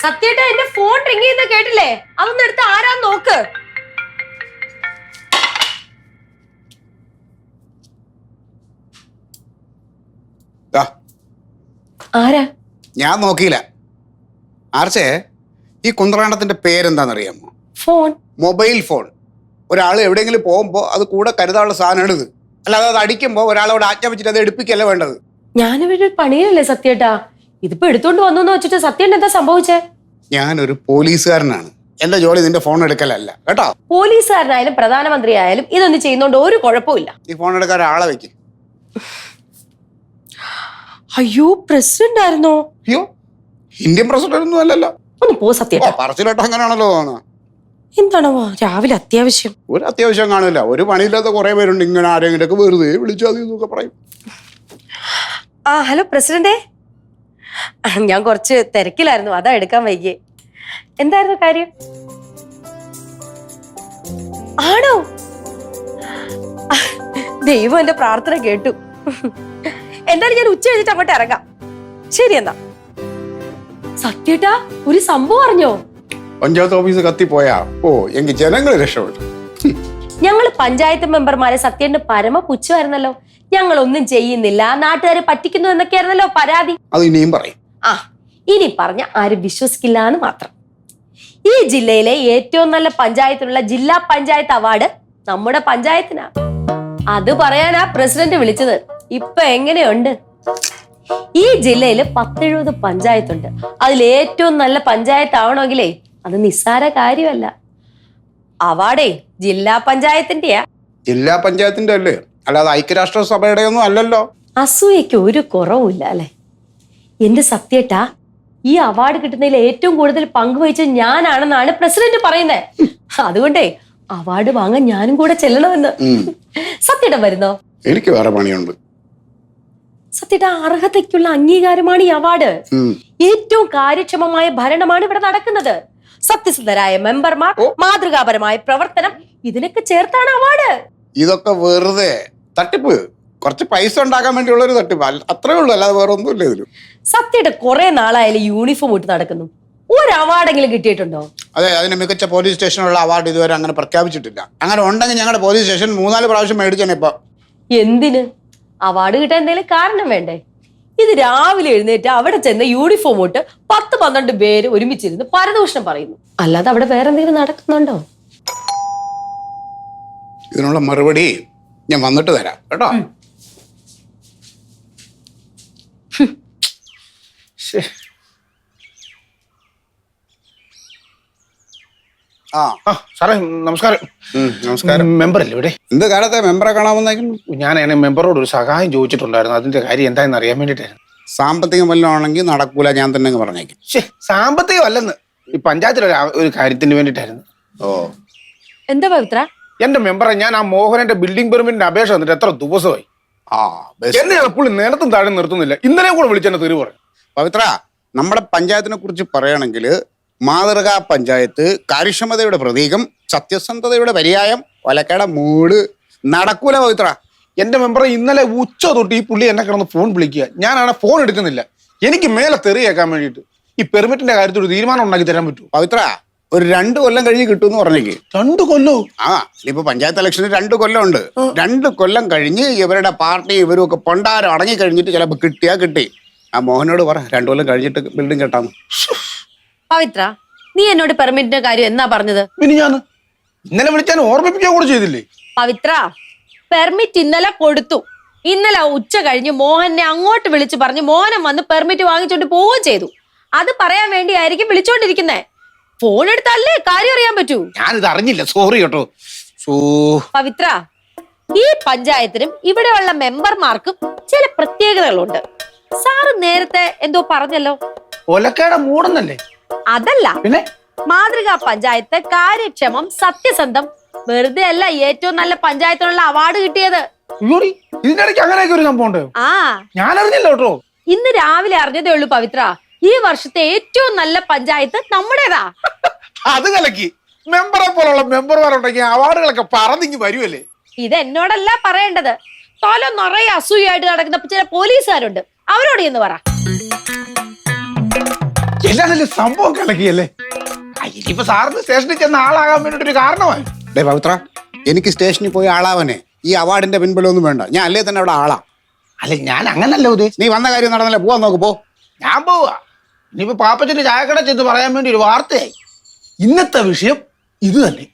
സത്യേട്ടാ എന്റെ phone ring ചെയ്യുന്ന കേട്ടില്ലേ? അതൊന്നും എടുത്ത് ആരാന്ന് നോക്ക്. ആരാ? ഞാൻ നോക്കിയില്ല. ആർച്ചേ, ഈ കുന്ത്രാണ്ടത്തിന്റെ പേരെന്താണെന്നറിയാമോ? ഫോൺ. Mobile phone. ഒരാൾ എവിടെയെങ്കിലും പോകുമ്പോൾ അത് കൂടെ കരുതാനുള്ള സാധനമാണ് ഇത്. അല്ലാതെ അത് അടിക്കുമ്പോൾ ഒരാളോട് ആജ്ഞാപിച്ചിട്ട് അത് എടുപ്പിക്കല്ല വേണ്ടത്. ഞാനിവിടെ പണിയല്ലേ സത്യേട്ടാ, ഇതിപ്പോ എടുത്തോണ്ട് വന്നു വെച്ചിട്ട് സത്യേട്ടൻ എന്താ സംഭവിച്ചേ? ഞാനൊരു പോലീസുകാരനാണ്. എന്റെ ജോലി നിന്റെ ഫോൺ എടുക്കലല്ല കേട്ടോ. പോലീസുകാരനായാലും പ്രധാനമന്ത്രി ആയാലും ഇതൊന്നും ചെയ്യുന്നോണ്ട് ഒരു കുഴപ്പമില്ല. ഈ ഫോൺ എടുക്കാൻ ആളെ വെക്ക്. അയ്യോ, പ്രസിഡന്റ് ആയിരുന്നോ? അയ്യോ, ഇന്ത്യൻ പ്രസിഡന്റ് ഒന്നും അല്ലല്ലോ. ഒന്ന് പോ സത്യേട്ടാ. പറച്ചിലോട്ട് അങ്ങനെയാണല്ലോ തോന്നുന്നത്. എന്താണോ രാവിലെ അത്യാവശ്യം? ഒരു അത്യാവശ്യം കാണില്ല. ഒരു പണിയില്ലാത്ത കുറെ പേരുണ്ട് ഇങ്ങനെ ആരെങ്കിലും വെറുതെ വിളിച്ചാൽ എന്നൊക്കെ പറയും. ഹലോ പ്രസിഡന്റേ, ഞാൻ കുറച്ച് തിരക്കിലായിരുന്നു, അതാ എടുക്കാൻ വൈകിയേ. എന്തായിരുന്നു കാര്യം? ആണോ? ദൈവം എന്റെ പ്രാർത്ഥന കേട്ടു. എന്തായാലും ഞാൻ ഉച്ച കഴിഞ്ഞിട്ട് അങ്ങോട്ട് ഇറങ്ങാം. ശരി എന്നാ. സത്യേട്ടാ, ഒരു സംഭവം അറിഞ്ഞോ? പഞ്ചായത്ത് ഓഫീസ് കത്തിപ്പോയാ എങ്കിൽ ജനങ്ങൾ രക്ഷപ്പെട്ടു. ഞങ്ങള് പഞ്ചായത്ത് മെമ്പർമാരെ സത്യേട്ടന് പരമ പുച്ഛമായിരുന്നല്ലോ. ഞങ്ങൾ ഒന്നും ചെയ്യുന്നില്ല, നാട്ടുകാരെ പറ്റിക്കുന്നു എന്നൊക്കെയായിരുന്നല്ലോ പരാതി. അത് ഇനിയും പറയും. ഇനി പറഞ്ഞ ആരും വിശ്വസിക്കില്ല എന്ന് മാത്രം. ഈ ജില്ലയിലെ ഏറ്റവും നല്ല പഞ്ചായത്തിനുള്ള ജില്ലാ പഞ്ചായത്ത് അവാർഡ് നമ്മുടെ പഞ്ചായത്തിനാ. അത് പറയാനാ പ്രസിഡന്റ് വിളിച്ചത്. ഇപ്പൊ എങ്ങനെയുണ്ട്? ഈ ജില്ലയിൽ 10-70 പഞ്ചായത്തുണ്ട്. അതിൽ ഏറ്റവും നല്ല പഞ്ചായത്ത് ആവണമെങ്കിലേ അത് നിസ്സാര കാര്യമല്ല. അവാർഡേ ജില്ലാ പഞ്ചായത്തിന്റെയാ. ജില്ലാ പഞ്ചായത്തിന്റെ അല്ലേ, അല്ലാതെ ഐക്യരാഷ്ട്രസഭയുടെ ഒന്നും അല്ലല്ലോ. അസൂയക്ക് ഒരു കുറവുമില്ല അല്ലെ? എന്റെ സത്യേട്ടാ, ഈ അവാർഡ് കിട്ടുന്നതിൽ ഏറ്റവും കൂടുതൽ പങ്കുവഹിച്ചത് ഞാനാണെന്നാണ് പ്രസിഡന്റ് പറയുന്നത്. അതുകൊണ്ടേ അവാർഡ് വാങ്ങാൻ ഞാനും കൂടെ ചെല്ലണമെന്ന്. സത്യേട്ടൻ വരുന്നോ? എനിക്ക് വേറെ പണിയുണ്ട്. സത്യേട്ടാ, അർഹതയ്ക്കുള്ള അംഗീകാരമാണ് ഈ അവാർഡ്. ഏറ്റവും കാര്യക്ഷമമായ ഭരണമാണ് ഇവിടെ നടക്കുന്നത്. സത്യസന്ധരായ മെമ്പർമാർ, മാതൃകാപരമായ പ്രവർത്തനം, ഇതിനൊക്കെ ചേർത്താണ് അവാർഡ്. ഇതൊക്കെ വെറുതെ തട്ടിപ്പ്, കുറച്ച് പൈസ ഉണ്ടാക്കാൻ വേണ്ടിയുള്ള ഒരു തട്ടിപ്പ്, അത്രേ ഉള്ളൂ, അല്ലാതെ വേറെ ഒന്നുമില്ല ഇതില്. സത്യയുടെ കുറെ നാളായാലും യൂണിഫോം ഇട്ട് നടക്കുന്നു. ഒരു അവാർഡെങ്കിലും കിട്ടിയിട്ടുണ്ടോ? അതെ, അതിന് മികച്ച പോലീസ് സ്റ്റേഷനുള്ള അവാർഡ് ഇതുവരെ അങ്ങനെ പ്രഖ്യാപിച്ചിട്ടില്ല. അങ്ങനെ ഉണ്ടെങ്കിൽ ഞങ്ങളുടെ പോലീസ് സ്റ്റേഷൻ 3-4 പ്രാവശ്യം മേടിച്ചാണ് ഇപ്പൊ. എന്തിന്? അവാർഡ് കിട്ടാൻ എന്തെങ്കിലും കാരണം വേണ്ടേ? ഇത് രാവിലെ എഴുന്നേറ്റ് അവിടെ ചെന്ന് യൂണിഫോം ഇട്ട് 10-12 പേര് ഒരുമിച്ചിരുന്ന് പരദൂഷണം പറയുന്നു. അല്ലാതെ അവിടെ വേറെ എന്തെങ്കിലും നടക്കുന്നുണ്ടോ? ഇതിനുള്ള മറുപടി ഞാൻ വന്നിട്ട് തരാം കേട്ടോ. സാറേ നമസ്കാരം. നമസ്കാരം. മെമ്പറല്ലേ ഇവിടെ? എന്ത് കാലത്തെ മെമ്പറെ കാണാമെന്നേക്കും? ഞാൻ മെമ്പറോട് ഒരു സഹായം ചോദിച്ചിട്ടുണ്ടായിരുന്നു. അതിന്റെ കാര്യം എന്താണെന്ന് അറിയാൻ വേണ്ടിട്ടായിരുന്നു. സാമ്പത്തികം വല്ലതും ആണെങ്കിൽ നടക്കൂല, ഞാൻ തന്നെ പറഞ്ഞേക്കും. സാമ്പത്തികം അല്ലെന്ന്, ഈ പഞ്ചായത്തിലെ ഒരു കാര്യത്തിന് വേണ്ടിട്ടായിരുന്നു. എന്താ പവിത്ര? എന്റെ മെമ്പറെ, ഞാൻ ആ മോഹനന്റെ ബിൽഡിംഗ് പെർമിറ്റിന്റെ അപേക്ഷ വന്നിട്ട് എത്ര ദിവസമായി. എന്നെ പുള്ളി നേരത്തും താഴെ നിർത്തുന്നില്ല. ഇന്നലെ കൂടെ വിളിച്ചെന്നെ തെറി പറഞ്ഞു. പവിത്ര, നമ്മുടെ പഞ്ചായത്തിനെ കുറിച്ച് പറയുകയാണെങ്കിൽ മാതൃകാ പഞ്ചായത്ത്, കാര്യക്ഷമതയുടെ പ്രതീകം, സത്യസന്ധതയുടെ പര്യായം, ഒലക്കയുടെ മൂട്. നടക്കൂല പവിത്ര. എന്റെ മെമ്പറെ, ഇന്നലെ ഉച്ച തൊട്ട് ഈ പുള്ളി എന്നെ കിടന്ന് ഫോൺ വിളിക്കുക. ഞാനാണ് ഫോൺ എടുക്കുന്നില്ല. എനിക്ക് മേലെ തെറി കേൾക്കാൻ വേണ്ടിയിട്ട് ഈ പെർമിറ്റിന്റെ കാര്യത്തിൽ ഒരു തീരുമാനം ഉണ്ടാക്കി തരാൻ പറ്റൂ? പവിത്ര, ഒരു 2 കൊല്ലം കഴിഞ്ഞ് കിട്ടുമെന്ന് പറഞ്ഞേക്ക്. 2 കൊല്ലോ? ഇനിയിപ്പോ പഞ്ചായത്ത് ഇലക്ഷന് 2 കൊല്ലം ഉണ്ട്. 2 കൊല്ലം കഴിഞ്ഞ് ഇവരുടെ പാർട്ടി ഇവരും ഒക്കെ പൊണ്ടാരം അടങ്ങി കഴിഞ്ഞിട്ട് ചിലപ്പോ കിട്ടിയാ കിട്ടി. ആ മോഹനോട് പറ 2 കൊല്ലം കഴിഞ്ഞിട്ട് ബിൽഡിംഗ് കെട്ടാന്ന്. പവിത്ര, നീ എന്നോട് പെർമിറ്റിന്റെ കാര്യം എന്നാ പറഞ്ഞത്? ഞാൻ ഇന്നലെ വിളിച്ചാൽ ഓർമ്മിപ്പിക്കാൻ കൂടെ ചെയ്തില്ലേ? പവിത്ര, പെർമിറ്റ് ഇന്നലെ കൊടുത്തു. ഇന്നലെ ഉച്ച കഴിഞ്ഞ് മോഹനെ അങ്ങോട്ട് വിളിച്ചു പറഞ്ഞു മോഹനം വന്ന് പെർമിറ്റ് വാങ്ങിച്ചോണ്ട് പോവുകയും ചെയ്തു. അത് പറയാൻ വേണ്ടി ആയിരിക്കും വിളിച്ചോണ്ടിരിക്കുന്നേ. ഫോൺ എടുത്തല്ലേ കാര്യം അറിയാൻ പറ്റൂ. ഞാനിത് അറിഞ്ഞില്ല, സോറി കേട്ടോ. പവിത്ര, ഈ പഞ്ചായത്തിനും ഇവിടെയുള്ള മെമ്പർമാർക്കും ചില പ്രത്യേകതകളുണ്ട്. സാറ് നേരത്തെ എന്തോ പറഞ്ഞല്ലോ? ഒലക്കയുടെ മൂടെന്നല്ലേ? അതല്ല, പിന്നെ മാതൃകാ പഞ്ചായത്ത്, കാര്യക്ഷമം, സത്യസന്ധം. വെറുതെ അല്ല ഏറ്റവും നല്ല പഞ്ചായത്തിനുള്ള അവാർഡ് കിട്ടിയത്. ഇതിന്റെ ഇടയ്ക്ക് അങ്ങനെയൊക്കെ ഒരു സംഭവം ഉണ്ടോ? ഞാൻ അറിഞ്ഞില്ല കേട്ടോ. ഇന്ന് രാവിലെ അറിഞ്ഞതേ ഉള്ളൂ പവിത്ര. ഈ വർഷത്തെ ഏറ്റവും നല്ല പഞ്ചായത്ത് നമ്മുടേതാ. അത് കലക്കി. മെമ്പറെ പോലുള്ള മെമ്പർമാരുണ്ടെങ്കിൽ അവാർഡുകളൊക്കെ പറന്നിങ്ങി വരുമല്ലേ? ഇത് എന്നോടല്ല പറയേണ്ടത്, തല നിറയെ അസൂയായിട്ട് നടക്കുന്ന ചില പോലീസുകാരുണ്ട്, അവരോട് എന്ന് പറ. എല്ലാം നല്ല സംഭവം കലക്കിയല്ലേ. ഇനിയിപ്പോ സാറിന് സ്റ്റേഷനിൽ ചെന്ന ആളാകാൻ വേണ്ടിട്ടൊരു കാരണമായി. ഡേ പവിത്ര, എനിക്ക് സ്റ്റേഷനിൽ പോയി ആളാവനെ ഈ അവാർഡിന്റെ പിൻബലമൊന്നും വേണ്ട. ഞാൻ അല്ലേ തന്നെ അവിടെ ആളാ. അല്ല ഞാൻ അങ്ങനല്ല ഉദ്ദേശിച്ചു. നീ വന്ന കാര്യം നടന്നല്ലേ, പോവാൻ നോക്ക് പോ. ഞാൻ പോവാ. ഇനിയിപ്പോ പാപ്പച്ചന്റെ ചായക്കട ചെന്ന് പറയാൻ വേണ്ടി ഒരു വാർത്തയായി. ഇന്നത്തെ വിഷയം ഇത് തന്നെ.